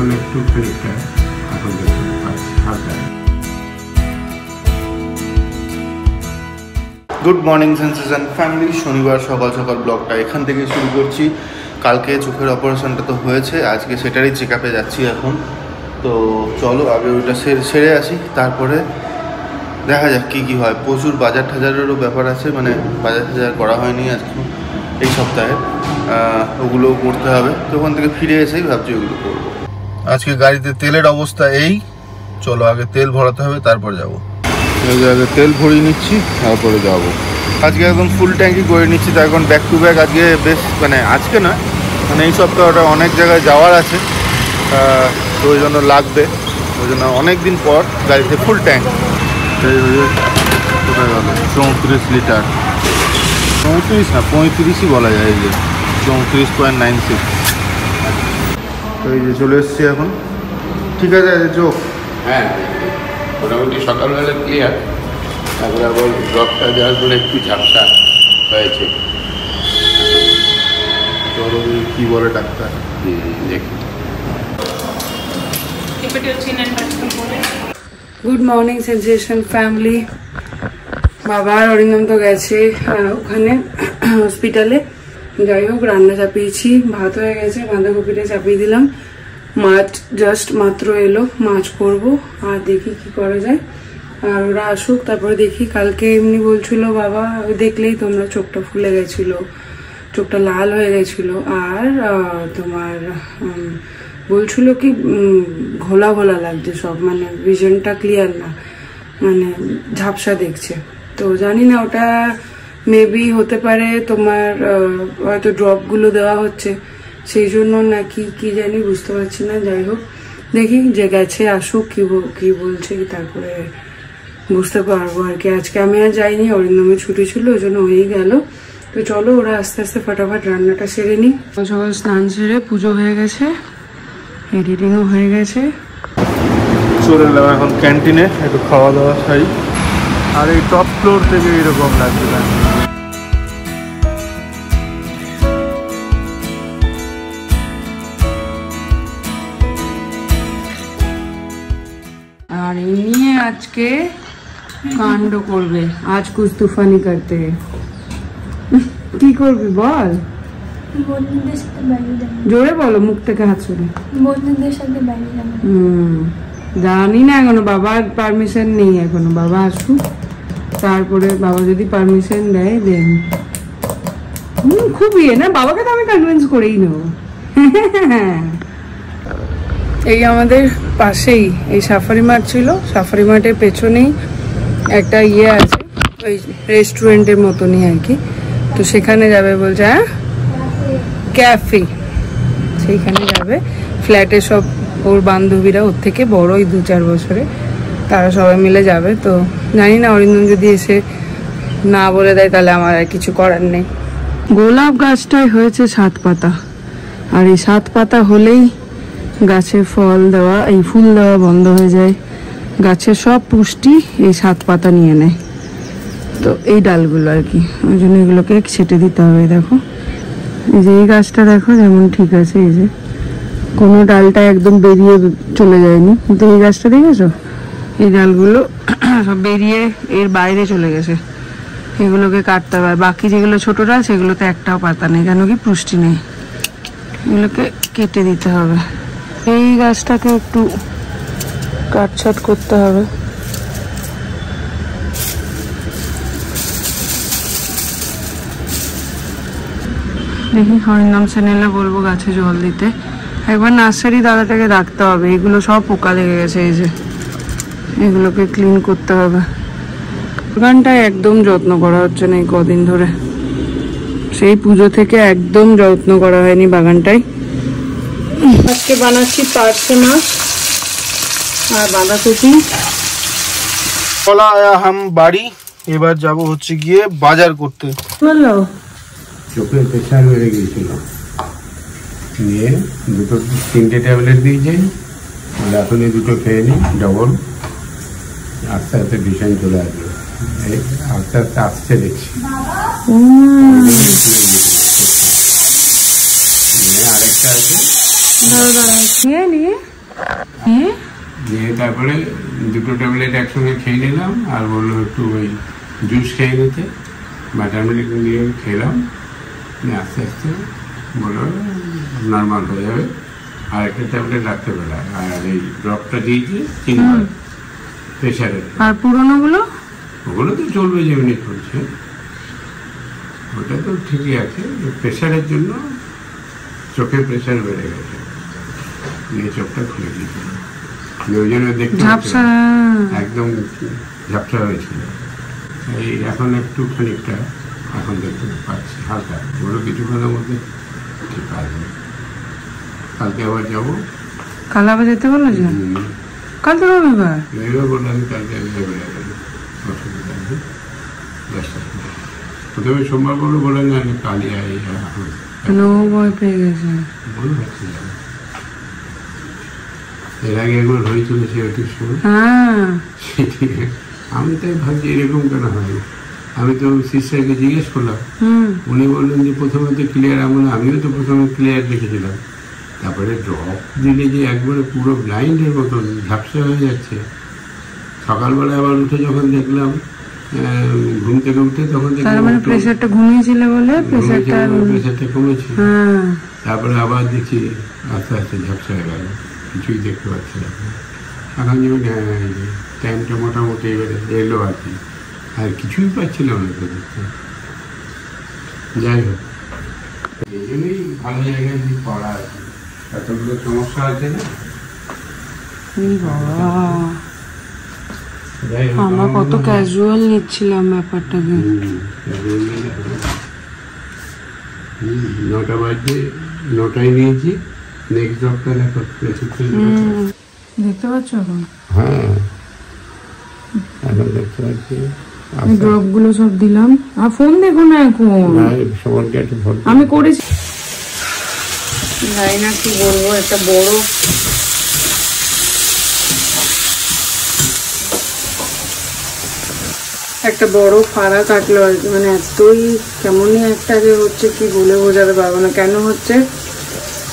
এখন একটু খানিকটা এখন দেখতে পাচ্ছি হালকা। Good morning sensation family. শনিবার সকাল সকাল ব্লগটা এখান থেকে শুরু করছি। কালকে চোখের অপারেশনটা তো হয়েছে, আজকে সেটারই চেক আপে যাচ্ছি এখন। তো চলো আগে ওইটা সেরে আসি, তারপরে দেখা যাক কী হয়। প্রচুর বাজার টাজারেরও ব্যাপার আছে, মানে বাজার টাজার করা হয়নি আজকে এই সপ্তাহে, ওগুলোও করতে হবে। তো ওখান থেকে ফিরে এসেই ভাবছি ওগুলো করবো। আজকে গাড়িতে তেলের অবস্থা এই, চলো আগে তেল ভরাতে হবে তারপর যাবো। আগে তেল ভরিয়ে নিচ্ছি তারপরে যাবো। আজকে একদম ফুল ট্যাঙ্কি করে নিচ্ছি, তো এখন ব্যাক টু ব্যাক আজকে বেশ, মানে আজকে নয়, মানে এই সপ্তাহটা অনেক জায়গায় যাওয়ার আছে, তো ওই জন্য লাগবে, ওই জন্য অনেক দিন পর গাড়িতে ফুল ট্যাঙ্ক। কোথায় গেল 34 লিটার, 34 না 35ই বলা যায়, এই যে 34.96। তো এই যে চলে এসছি এখন, ঠিক আছে চোখ। হ্যাঁ মোটামুটি সকালবেলা ক্লিয়ার, তারপরে আবার ড্রপটা দেওয়ার পরে একটু ঝাপসা হয়েছে। চলো কী বলে ডাক্তার দেখি। Good morning sensation family. বাবা আর অরিন্দম তো গেছে ওখানে হসপিটালে। যাই হোক, রান্না চাপিয়েছি, ভাত হয়ে গেছে, বাঁধাকপিটা চাপিয়ে দিলাম, মাছ জাস্ট মাত্র এলো, মাছ করবো আর দেখি কি করা যায়। আর ওরা আসুক তারপরে দেখি। কালকে এমনি বলছিল বাবা, দেখলেই তোমরা চোখটা ফুলে গেছিল, চোখটা লাল হয়ে গেছিল, আর তোমার বলছিল কি ঘোলা ঘোলা লাগছে সব, মানে ভিশনটা ক্লিয়ার না, মানে ঝাপসা দেখছে। তো জানি না, ওটা মেবি হতে পারে তোমার হয়তো ড্রপগুলো দেওয়া হচ্ছে সেই জন্য, নাকি কি জানি বুঝতে পারছি না। যাই হোক দেখি, যে গেছে আসুক, কি বলছে তারপরে বুঝতে পারবো আর কি। আজকে আমি আর যাইনি, অরিন্দমের ছুটি ছিল, ওই জন্য হয়েই গেল। তো চলো ওরা আস্তে আস্তে ফটাফট রান্নাটা সেরে নি। সকাল স্নান সেরে পুজো হয়ে গেছে, এডিটিংও হয়ে গেছে। চলে এলাম এখন ক্যান্টিনে, একটু খাওয়া দাওয়া সারি। আর এই টপ ফ্লোর থেকে এরকম লাগছে। আর এই নিয়ে আজকে কাণ্ড করবে, আজ কুছ তুফানি করতে। কি করবি বল, জোরে বলো, মুখ থেকে হাত সরে। জানি না এখনো, বাবার পারমিশন নেই এখনো, বাবা আসুক তারপরে, বাবা যদি পারমিশন দেয় দেন। খুব ইয়ে না, বাবাকে তো আমি কনভিন্স করেই নেব। এই আমাদের পাশেই এই সাফারি মার্ট ছিল, সাফারি মার্টের পেছনেই একটা ইয়ে আছে, ওই রেস্টুরেন্টের মতনই আর কি। তো সেখানে যাবে বলছে, হ্যাঁ ক্যাফে, সেইখানে যাবে। ফ্ল্যাটে সব ওর বান্ধবীরা, ওর থেকে বড়ই 2-4 বছরে, তারা সবাই মিলে যাবে। তো জানি না, অরিন্দম যদি এসে না বলে দেয় তাহলে আমার আর কিছু করার নেই। গোলাপ গাছটায় হয়েছে 7 পাতা, আর এই 7 পাতা হলেই গাছে ফল দেওয়া, এই ফুল দেওয়া বন্ধ হয়ে যায়। গাছের সব পুষ্টি এই 7 পাতা নিয়ে নেয়, তো এই ডালগুলো আর কি, ওই জন্য এগুলোকে ছেটে দিতে হবে। দেখো এই যে এই গাছটা দেখো যেমন ঠিক আছে, এই যে কোনো ডালটা একদম বেরিয়ে চলে যায়নি, কিন্তু এই গাছটা দেখেছো, এই ডালগুলো সব বেরিয়ে এর বাইরে চলে গেছে। এগুলোকে কাটতে হবে। বাকি যেগুলো ছোট ডাল সেগুলোতে একটাও পাতা নেই, কেন কি পুষ্টি নেই, এগুলোকে কেটে দিতে হবে। এই গাছটাকে একটু কাটছাট করতে হবে। দেখি হরিনাম চ্যানেলে বলবো গাছে জল দিতে। একবার নার্সারি দাদাটাকে রাখতে হবে, এগুলো সব পোকা লেগে গেছে, এই যে এগুলোকে ক্লিন করতে হবে। বাগানটায় একদম যত্ন করা হচ্ছে না এই কদিন ধরে, সেই পুজো থেকে একদম যত্ন করা হয়নি বাগানটায়। আজকে বানাচ্ছি পার্শে মাছ আর বাঁধাকপি। চলা আয়া হাম বাড়ি, এবার যাব হচ্ছে গিয়ে বাজার করতে। বললো চোখের প্রেশার বেড়ে গিয়েছিল, নিয়ে 2-3টে ট্যাবলেট দিয়েছে, এখন এই 2টো খেয়ে নিই ডবল, আস্তে আস্তে ভিশন চলে আসবে, আস্তে আস্তে আসছে দেখছি। আরেকটা আছে, খেয়ে নিয়ে নিয়ে তারপরে দুটো ট্যাবলেট একসঙ্গে খেয়ে নিলাম, আর বললো একটু ওই জুস খেয়ে নিতে, বাটার মিল্ক দিয়ে খেলাম। আস্তে আস্তে বললো নর্মাল হয়ে যাবে। আর একটা ট্যাবলেট রাত্রেবেলা, আর এই ড্রপটা দিয়েছি 3 বার প্রেশারের। আর পুরোনোগুলো? ওগুলো তো চলবে, যেমনি চলছে, ওটা তো ঠিকই আছে। প্রেশারের জন্য চোখের প্রেশার বেড়ে গেছে, নিয়ে চোখটা খুলে দিয়েছিল, ওই জন্য দেখতে একদম ঝাপসা হয়েছিল। এই এখন একটু খানিকটা এখন দেখতে পাচ্ছি হালকা, ওগুলো কিছুক্ষণের মধ্যে ঠিক আসবে। কালকে আবার যাবো। কাল আবার যেতে বললো যে? কাল তো রবিবার। রবিবার বললো, আমি কালকে অসুবিধা নেই। প্রথমে সোমবার বললো, বলে না কালই ভয় পেয়ে গেছে। এর আগে একবার হয়েছিল সেটির সময়। আমি তাই ভাবছি এরকম কেন হয়। আমি তো সিস্টারকে জিজ্ঞেস করলাম, উনি বললেন যে প্রথমে তো ক্লিয়ার, আমিও তো প্রথমে ক্লিয়ার দেখেছিলাম, তারপরে ড্রপ দিলে যে একবারে পুরো ব্লাইন্ডের মতন ঝাপসা হয়ে যাচ্ছে। সকালবেলা আবার উঠে যখন দেখলাম, ঘুম থেকে উঠে তখন দেখলাম প্রেশারটা ঘুমিয়েছিল বলে প্রেশারটা কমেছে। তারপরে আবার দেখছি আস্তে আস্তে ঝাপসা হয়ে গেল, কিছুই দেখতে পাচ্ছি না। এখন যেমন টাইমটা মোটামুটি এবারে এলো আর কি, আর কিছুই পাচ্ছিলাম না তো দেখতে। যাই হোক, এই জন্যই ভালো জায়গায় পড়া আছে, এতগুলো সমস্যা আছে না। আমরা কত ক্যাজুয়াল নিচ্ছিলাম ব্যাপারটাকে। 9টা বাজে, 9টায় নিয়েছি। নেক্সট ড্রপটা দেখো, দেখতে পাচ্ছ এখন? হ্যাঁ, এখন দেখতে পাচ্ছি। ড্রপ গুলো সব দিলাম। আর ফোন দেখো না এখন, আমি করেছি। জানি না কি বলবো, একটা বড় ফাড়া কাটলো আর কি। মানে এতই কেমনই একটা যে হচ্ছে, কি বলে বোঝাতে পারবো না কেন হচ্ছে।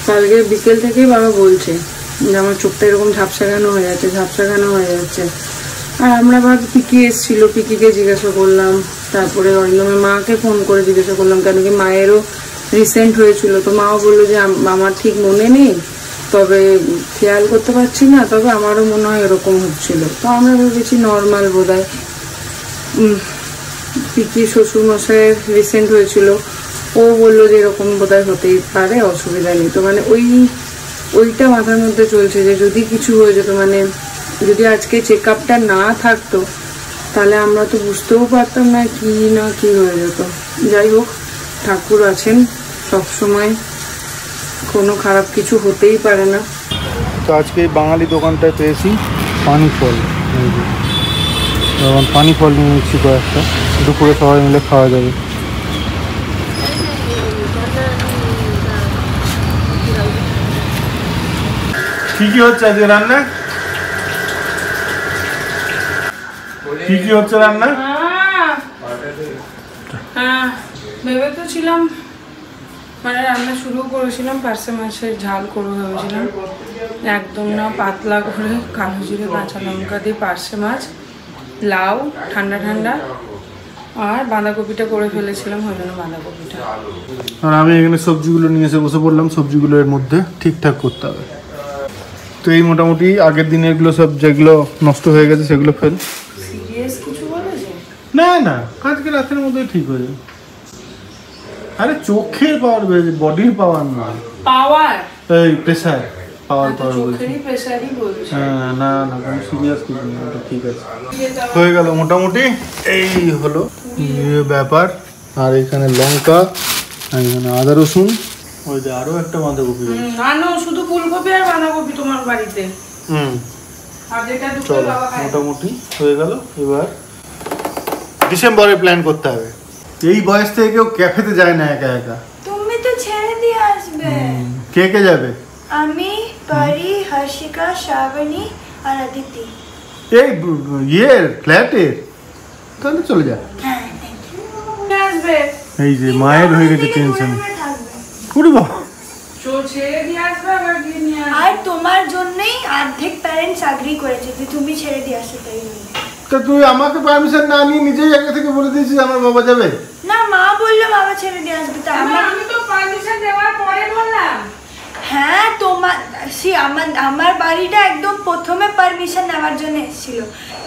কালকে বিকেল থেকেই বাবা বলছে যে আমার চোখটা এরকম ঝাপসা কেন হয়ে যাচ্ছে। আর আমরা ভাবি পিকি এসেছিল, পিকিকে জিজ্ঞাসা করলাম, তারপরে অরিন্দমের মাকে ফোন করে জিজ্ঞাসা করলাম, কেন কি মায়েরও রিসেন্ট হয়েছিল। তো মাও বললো যে আমার ঠিক মনে নেই, তবে খেয়াল করতে পারছি না, তবে আমারও মনে হয় এরকম হচ্ছিল। তো আমরা ভেবেছি নর্মাল বোধহয়। পিকি শ্বশুরমশাইয়ের রিসেন্ট হয়েছিল, ও বললো যে এরকম বোধহয় হতেই পারে, অসুবিধা নেই। তো মানে ওইটা মাথার মধ্যে চলছে যে যদি কিছু হয়ে যেত, মানে যদি আজকে চেক আপটা না থাকতো, তাহলে আমরা তো বুঝতেও পারতাম না কি হয়ে যেত। যাই হোক, ঠাকুর আছেন সবসময়, কোনো খারাপ কিছু হতেই পারে না। তো আজকে এই বাঙালি দোকানটায় পেয়েছি পানি ফল, যেমন পানি ফল নিয়ে নিচ্ছি কয়েকটা, দুপুরে সবাই মিলে খাওয়া যাবে। কি হচ্ছে আজকে রান্না? কি হচ্ছে রান্না? ভেবে তো ছিলাম, মানে রান্না শুরু করেছিলাম, পার্সে মাছের ঝাল করবো ভেবেছিলাম, একদম না, পাতলা করে কালো জিরে কাঁচা লঙ্কা দিয়ে পার্সে মাছ, লাউ ঠান্ডা ঠান্ডা, আর বাঁধাকপিটা করে ফেলেছিলাম, হলো না বাঁধাকপিটা। আর আমি এখানে সবজিগুলো নিয়ে এসে বসে পড়লাম, সবজিগুলো এর মধ্যে ঠিকঠাক করতে হবে। তো এই মোটামুটি আগের দিনেরগুলো সব যেগুলো নষ্ট হয়ে গেছে সেগুলো ফেল। সিরিয়াস কিছু বলেছে? না না, আজকে রাতের মধ্যে ঠিক হয়ে যাবে। আরে চোখের পাওয়ার, বডির পাওয়ার না, পাওয়ার, এই প্রেসার পাওয়ার বলছি। হ্যাঁ, না না, কোনো সিরিয়াস কিছু নেই, ওটা ঠিক আছে, হয়ে গেল মোটামুটি। এই হলো ব্যাপার। আর এখানে লঙ্কা, আর এখানে আদা রসুন, ওই যে আরো একটা বাঁধাকপি। শুধু ফুলকপি আর বাঁধাকপি তোমার বাড়িতে। চলো, মোটামুটি হয়ে গেল। এবার ডিসেম্বরে প্ল্যান করতে হবে। এই বয়স থেকে কেউ ক্যাফেতে যায় না একা একা। তুমি তো ছেড়ে দিয়ে আসবে। কে কে যাবে? আমি, পরি, হর্ষিকা, শ্রাবণী আর অদিতি। এই ফ্ল্যাটের? তাহলে চলে যা। হ্যাঁ, আসবে। এই যে মায়ের হয়ে গেছে টেনশন। ওরে বাবা, ছেড়ে দিয়ে আসবে আবার গিয়ে নিয়ে আসবে। আর তোমার জন্যই অর্ধেক প্যারেন্টস এগ্রি করেছে যে তুমি ছেড়ে দিয়ে আসো, তাই জন্য। তো তুই আমাকে পারমিশন না নিয়ে নিজেই আগে থেকে বলে দিয়েছিস আমার বাবা যাবে? না, মা বললো বাবা ছেড়ে দিয়ে আসবে, তা আমি তো পারমিশন দেওয়ার পরে বললাম। হ্যাঁ, আমার বাড়িটা একদম প্রথমে পারমিশন নেওয়ার জন্য এসেছিল,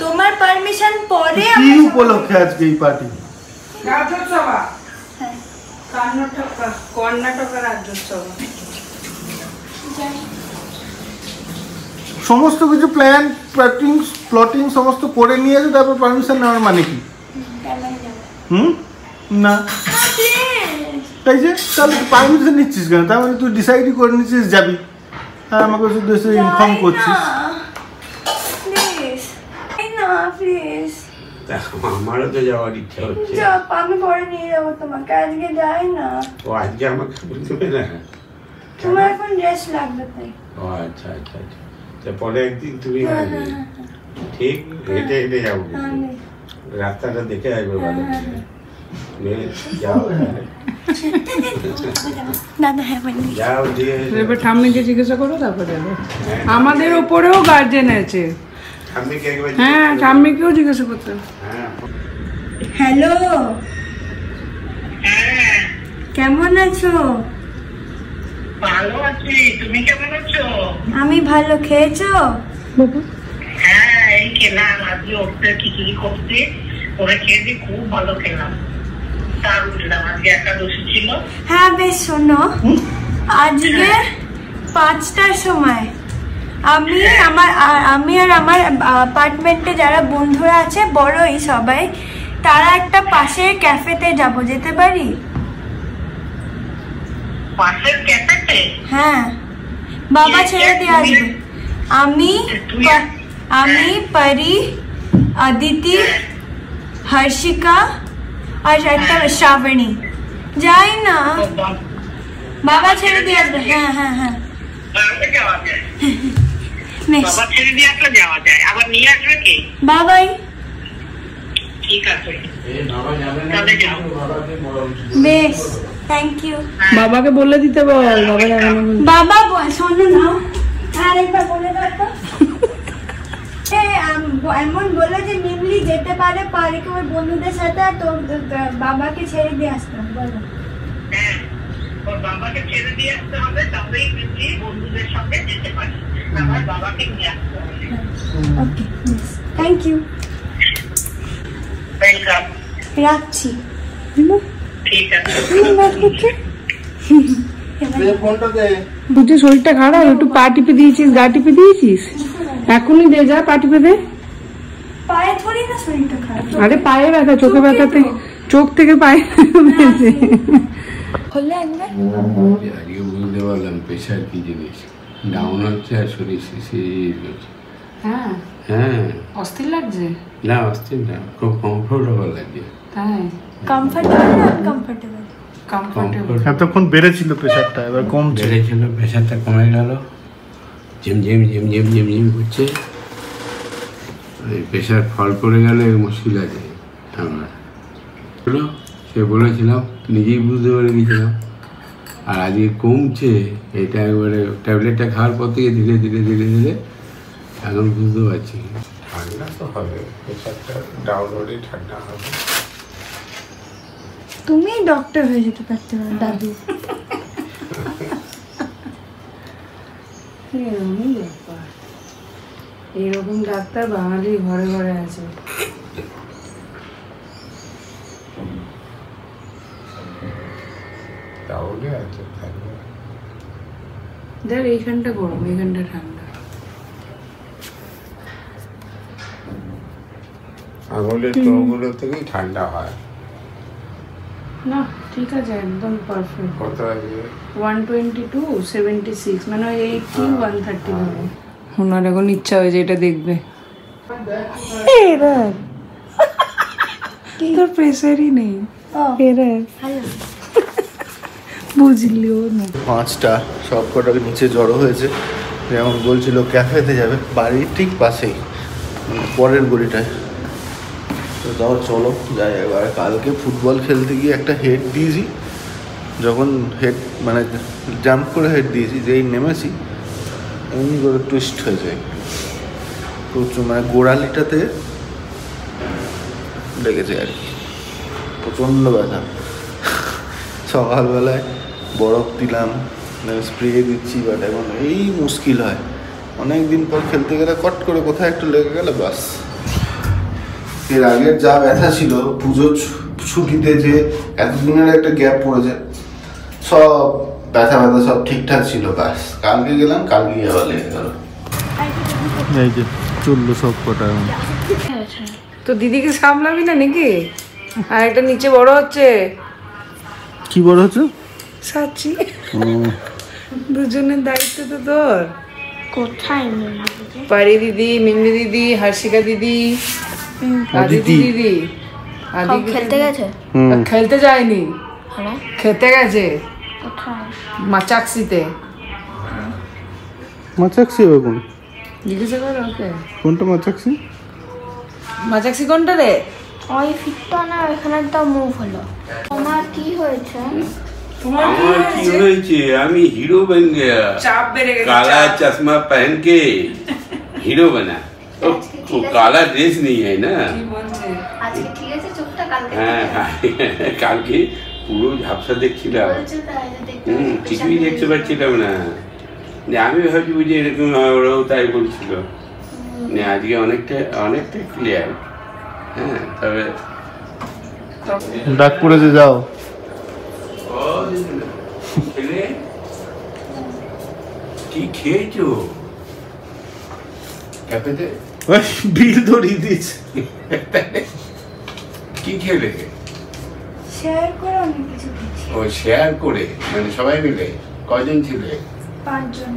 তোমার পারমিশন পরে। কি উপলক্ষে আজকে এই পার্টি? রাজ্যোৎসবা। হ্যাঁ, কর্ণাটকা রাজ্যোৎসবা। সমস্ত কিছু প্ল্যান প্লটিং সমস্ত করে নিয়েছে, তারপর পারমিশন নেওয়ার মানে কি? না তাই যে তাহলে পারমিশন নিচ্ছিস কেন? তার মানে তুই ডিসাইডই করে নিচ্ছিস যাবি, আর আমাকে শুধু এসে ইনফর্ম করছিস। প্লিজ আমারও তো যাওয়ার ইচ্ছা হচ্ছে। আমি পরে নিয়ে যাবো তোমাকে, আজকে যাই না। ও আজকে আমাকে বলতে না, তোমার এখন রেস্ট লাগবে তাই। ও আচ্ছা আচ্ছা আচ্ছা, তা পরে একদিন তুমি আসবে, ঠিক হেঁটে হেঁটে যাবো, রাস্তাটা দেখে আসবে ভালো করে। যাও যাও দিয়ে এবার ঠাম্মিকে জিজ্ঞাসা করো, তারপর যাবো। আমাদের ওপরেও গার্জেন আছে। ঠাম্মিকে একবার হ্যাঁ, ঠাম্মিকেও জিজ্ঞাসা করতে। হ্যাঁ হ্যালো, কেমন আছো? ভালো আছি, তুমি কেমন আছো? আমি ভালো, খেয়েছো? হ্যাঁ, এই খেলাম, আজকে ওপরে খিচুড়ি করতে, ওরা খেয়েছি, খুব ভালো খেলাম। তার উঠলাম, আজকে একাদশী ছিল। হ্যাঁ বেশ, শোনো, আজকে 5টার সময় আমি আর আমার অ্যাপার্টমেন্টে যারা বন্ধুরা আছে, বড়ই সবাই, তারা একটা পাশের ক্যাফেতে যাব, যেতে পারি? পাশের ক্যাফেতে? হ্যাঁ, বাবা ছেড়ে দিয়ে আসবে। আমি পরি, অদিতি, হর্ষিকা আর একটা শ্রাবণী যাই না, বাবা ছেড়ে দিয়ে আসবে। হ্যাঁ হ্যাঁ হ্যাঁ, যাওয়া যায়, বাবা ছেড়ে দিয়ে আসলে যাওয়া যায়, আবার নিয়ে আসবে কি? বাবাই। ঠিক আছে, বাবা যাবে না, তাহলে যাও। বেশ, থ্যাংক ইউ। বাবাকে বলে দিতে বল, বাবা যাবে না। বাবা শোনো না, আরেকবার বলে দাও তো। এমন বলে যে নিমলি যেতে পারে পার্কে ওর বন্ধুদের সাথে, আর তোর বাবাকে ছেড়ে দিয়ে আসতাম, বলো। হ্যাঁ, ওর বাবাকে ছেড়ে দিয়ে আসতে হবে, তবেই তুমি বন্ধুদের সঙ্গে যেতে পারি, আমার বাবাকে নিয়ে আসতে হবে। ওকে, থ্যাংক ইউ, ওয়েলকাম। রাখছি। ঠিক আছে, ফোনটা দে। বুঝে শরীরটা খারাপ, একটু পা টিপে দিয়েছিস, গা টিপে দিয়েছিস, এখনই দে, যা পা টিপে দে। পায়ে থরি না শরীরটা খারাপ, আরে পায়ে ব্যথা, চোখে ব্যথাতে, চোখ থেকে পায়ে হয়েছে। হলে একবার আজকে বুঝতে পারলাম প্রেশার কি জিনিস, ডাউন হচ্ছে আর শরীর শিশির হচ্ছে। হ্যাঁ, হ্যাঁ অস্থির লাগছে। না অস্থির না, খুব কমফোর্টেবল লাগছে। তাই কমফর্টেবল না আনকমফর্টেবল? কমফোর্টেবল। এতক্ষণ বেড়েছিল প্রেশারটা, এবার কমছে। বেড়েছিল, প্রেশারটা কমে গেল, ঝিমঝিম ঝিমঝিম ঝিমঝিম করছে। প্রেশার ফল করে গেলে মুশকিল আছে আমরা, সে বলেছিলাম, নিজেই বুঝতে পেরে গেছিলাম। আর আজকে কমছে, এটা একবারে ট্যাবলেটটা খাওয়ার পর থেকে ধীরে ধীরে ধীরে ধীরে এখন বুঝতে পারছি। ঠান্ডা তো হবে, প্রেশারটা ডাউন হলে ঠান্ডা হবে। তুমি ডক্টর হয়ে যেতে পারতে পারো, দাদু। এরকমই ব্যাপার, এরকম ডাক্তার বাঙালির ঘরে ঘরে আছে। তাহলে আছে থাকবে। দেখ, এইখানটা গরম, এইখানটা ঠান্ডা। আঙুলের টোগুলো থেকেই ঠান্ডা হয়। না ঠিক আছে, একদম পারফেক্ট। কত আছে? 122, 76, মানে 80, 130 হবে। ওনার এখন ইচ্ছা হয়েছে এটা দেখবে। তোর প্রেসারই নেই, বুঝলি ও না। 5টা সব কটা নিচে জড়ো হয়েছে, যেমন বলছিল ক্যাফেতে যাবে, বাড়ির ঠিক পাশেই, পরের গলিটায়। তো তাও চলো যাই। এবার কালকে ফুটবল খেলতে গিয়ে একটা হেড দিয়েছি, যখন হেড মানে জাম্প করে হেড দিয়েছি, যেই নেমেছি এমনি করে টুইস্ট হয়ে যায়, প্রচুর মানে গোড়ালিটাতে লেগেছে আর কি, প্রচণ্ড ব্যথা। সকালবেলায় বরফ দিলাম, স্প্রে দিচ্ছি, বাট এখন এই মুশকিল হয়। অনেক দিন পর খেলতে গেলে কট করে কোথায় একটু লেগে গেলে বাস। এর আগের যা ব্যথা ছিল পুজোর ছুটিতে, যে এতদিনের একটা গ্যাপ পড়েছে, সব ব্যথা সব ঠিকঠাক ছিল, বাস কালকে গেলাম, কালকে আবার লেগে গেল। এই যে চললো সব কটা। তো দিদিকে সামলাবি না নাকি? আর একটা নিচে বড় হচ্ছে। কি বড় হচ্ছে? সাচি। দুজনের দায়িত্ব তো তোর। কোথায় পারি দিদি, মিন্দি দিদি, হার্ষিকা দিদি, আদিতি দিদি। আদিতি খেলতে গেছে? খেলতে যায়নি, খেতে গেছে মাচাক্সিতে। মাচাক্সি কোন? জিজ্ঞাসা করে ওকে কোনটা মাচাক্সি? মাচাক্সি কোনটা রে? ওই ফিটটা না, এখানে তো মুভ হলো। তোমার কি হয়েছে? তোমার কি হয়েছে? আমি হিরো बन गया। চাপ বেড়ে গেছে। काला चश्मा पहन के हीरो बना। तो काला ड्रेस नहीं है ना। আজকে ঠিক আছে চোখটা, কালকে হ্যাঁ কালকে পুরো ঝাপসা দেখছিলাম, কিছুই দেখতে পাচ্ছিলাম না। আমি ভাবছি বুঝি এরকম ওরাও তাই বলছিল। আজকে অনেকটা ক্লিয়ার। হ্যাঁ তবে ডাক পড়েছে, যাও। কি খেয়েছো? ক্যাফেতে বিল ধরিয়ে দিচ্ছে। কি খেলে? শেয়ার করো অনেক কিছু। ও শেয়ার করে, মানে সবাই মিলে? কয়জন ছিলে? 5 জন।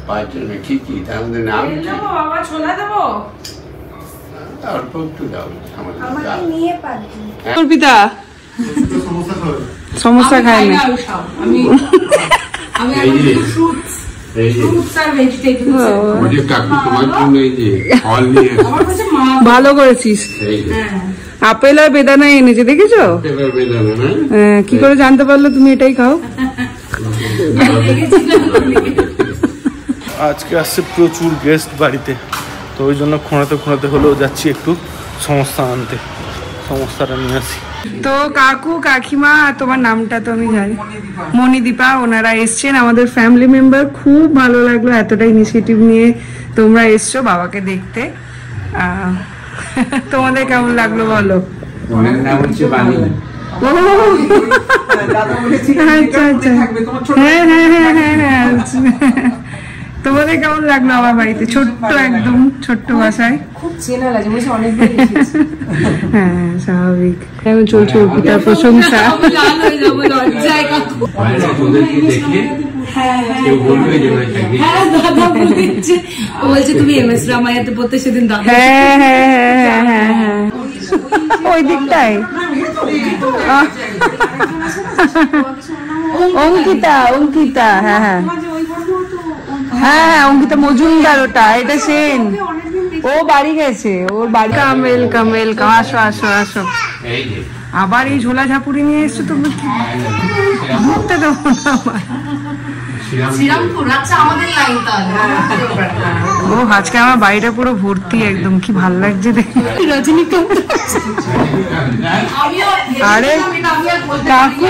5 জন। কি কি তার মধ্যে নাম কি? বাবা ছোলা দেবো? অল্প একটু দাও আমাকে নিয়ে 5 জন। অর্পিতা সমস্যা খায় না। আমি ভালো করেছিস। আপেল আর বেদানা এনেছে, দেখেছো? কি করে জানতে পারলো তুমি এটাই খাও? আজকে আসছে প্রচুর গেস্ট বাড়িতে, তো ওই জন্য খোঁড়াতে হলেও যাচ্ছি একটু সমস্যা আনতে, সমস্যাটা নিয়ে আসি। তো কাকু কাকিমা, তোমার নামটা তো আমি জানি, মণিদীপা, ওনারা এসছেন, আমাদের ফ্যামিলি মেম্বার। খুব ভালো লাগলো, এতটা ইনিশিয়েটিভ নিয়ে তোমরা এসছো বাবাকে দেখতে। তোমাদের কেমন লাগলো বলো? ও আচ্ছা আচ্ছা, হ্যাঁ। তোমাদের কেমন লাগলো আমার বাড়িতে? ছোট্ট, একদম ছোট্ট বাসায়। খুব চেনা লাগে, হ্যাঁ স্বাভাবিক। এখন চলছে অর্পিতার প্রশংসা। হ্যাঁ ওই দিকটায় অঙ্কিতা, হ্যাঁ অঙ্কিতা মজুমদার, ওটা এটা সেন। ও বাড়ি গেছে, ওর বাড়ি। কামেল আসো। আবার এই ঝোলা ঝাপুরি নিয়ে এসছো তুমি, ঘুরতে দেবো না। ও আজকে আমার বাড়িটা পুরো ভর্তি, একদম কি ভাল লাগছে দেখে। রজনীকান্ত। আরে কাকু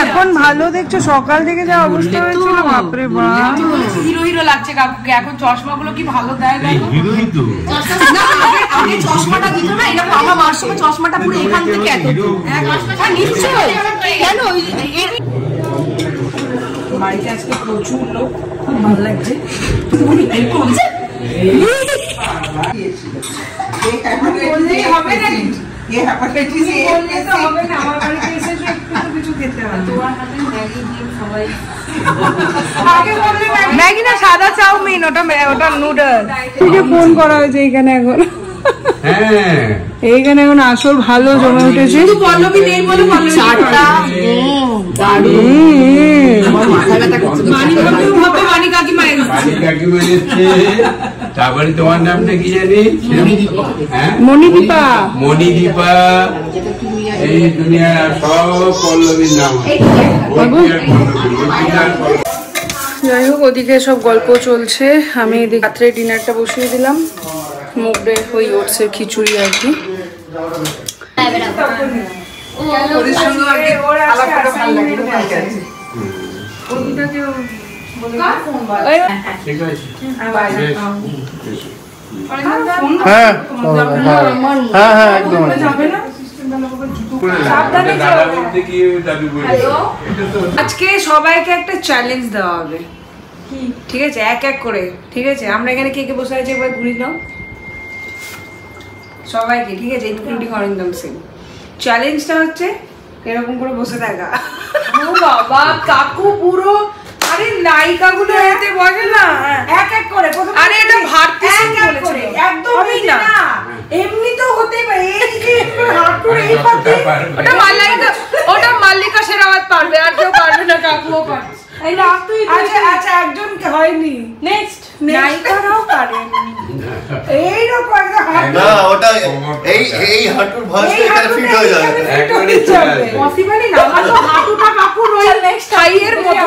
এখন ভালো দেখছো? সকাল থেকে যা অবস্থা হয়েছিল, বাপরে বাপ। হিরো লাগছে কাকুকে এখন। চশমা গুলো কি ভালো দেয়? চশমাটা দিত না, এরকম আমার মার সময় চশমাটা পুরো এখান থেকে এত নিশ্চয়। কেন বাড়িতে আজকে প্রচুর লোক, খুব ভালো লাগছে। হবে না, ম্যাগি না, সাদা চাউমিন, ওটা নুডলস। ফোন করা হয়েছে এইখানে এখন। এইখানে এখন আসল ভালো জমে উঠেছে। তারপরে তোমার নামটা কি জানি? মণিদীপা। মণিদীপা। এই দুনিয়ার সব পল্লবীর নাম। যাই হোক, ওদিকে সব গল্প চলছে, আমি এদিকে রাত্রে ডিনারটা বসিয়ে দিলাম। মুগডে ওই ওটসের খিচুড়ি আর কি। আজকে সবাইকে একটা চ্যালেঞ্জ দেওয়া হবে, ঠিক আছে? এক এক করে, ঠিক আছে? আমরা এখানে কে কে বসে আছি একবার ঘুরি নাও সবাইকে, ঠিক আছে? ইনক্লুডিং অরিন্দম সিং। চ্যালেঞ্জটা হচ্ছে এরকম করে বসে থাকা। ও বাবা, কাকু পুরো আরে নায়িকাগুলো এতে বলে না এক এক করে। আরে এটা ভারতী সিং বলেছিল, একদমই না, এমনি তো হতে পারে। এই যে হাঁটুর এই পাতে ওটা মাল্লিকা শেরাওয়াত পারবে, আর কেউ পারবে না, কাকুও পারবে। আচ্ছা একজন হয়নি, নেক্সট নায়িকারাও পারেন। এইরকম একটা ওটা এই হাঁটুর ভাঁজটা এখানে ফিট হয়ে যাবে। পসিবলই না, তো হাঁটুটা কাকুর ওই নেক্সট থাইয়ের মতো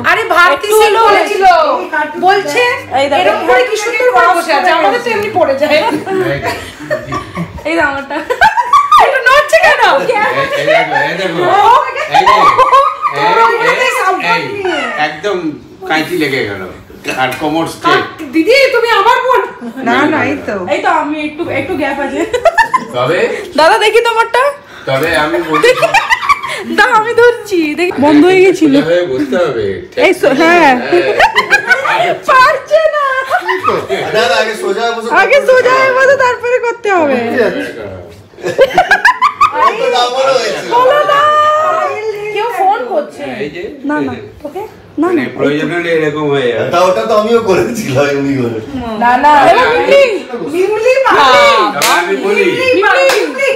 আরে ভারতী সিং বলেছিল, বলছে এরকম করে কি সুন্দর করে বসে আছে, আমাদের তো এমনি পড়ে যায়। এই আমারটা এটা নড়ছে কেন? একদম কাঁচি লেগে গেল আর কোমর স্ট্রেট। দিদি তুমি আবার বল না না, এই তো আমি একটু গ্যাপ আছে। তবে দাদা দেখি তোমারটা, তবে আমি বলছি দাও আমি ধরছি, দেখি বন্ধ হয়ে গেছিল। বুঝতে হবে এই হ্যাঁ পারছে না, আগে সোজা বসে তারপরে করতে হবে। কেউ ফোন করছে, না না ওকে না না, প্রয়োজন হলে এরকম হয়ে যায়। ওটা তো আমিও করেছিলাম এমনি করে। না না মিমলি আমি বলি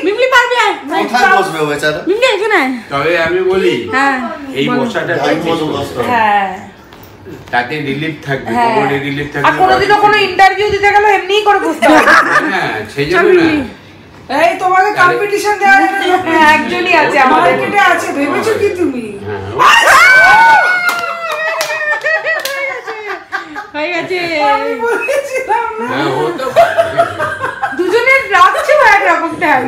মিমলি পারবে, কোথায় বসবে বেচারা? মিমলি এখানে। তবে আমি বলি হ্যাঁ এই বসাটা হ্যাঁ তাতে রিলিফ থাকবে, কোমরে রিলিফ থাকবে। আর কোনোদিনও কোনো ইন্টারভিউ দিতে গেলে এমনিই করে বসতে হবে। হ্যাঁ সেই জন্য না, এই তোমাকে কম্পিটিশন দেওয়া যাবে না, একজনই আছে আমাদের মার্কেটে আছে, ভেবেছো কি তুমি? হয়ে গেছে, আমি বলেছিলাম না। হ্যাঁ ও তো দুজনের রাখছে এক রকম টাইম।